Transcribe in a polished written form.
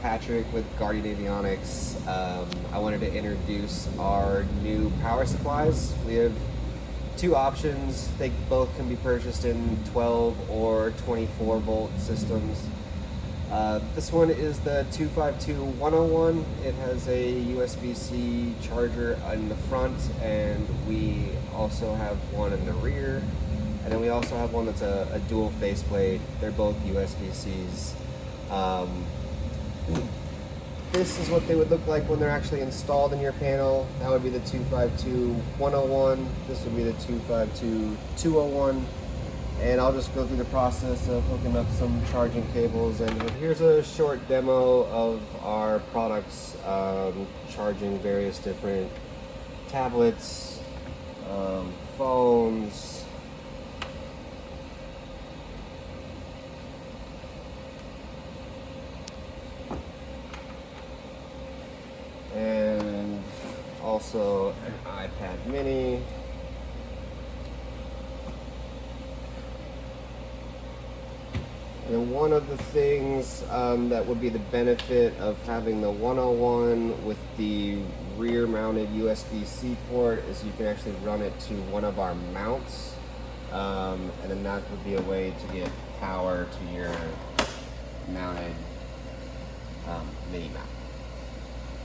Patrick with Guardian Avionics. I wanted to introduce our new power supplies. We have two options. They both can be purchased in 12 or 24 volt systems. This one is the 252-101. It has a USB-C charger in the front, and we also have one in the rear. And then we also have one that's a dual faceplate. They're both USB-Cs. This is what they would look like when they're actually installed in your panel. That would be the 252-101. This would be the 252-201. And I'll just go through the process of hooking up some charging cables. And here's a short demo of our products, charging various different tablets, phones, and also an iPad mini. And one of the things that would be the benefit of having the 101 with the rear mounted USB-C port is you can actually run it to one of our mounts, and then that would be a way to get power to your mounted mini mount.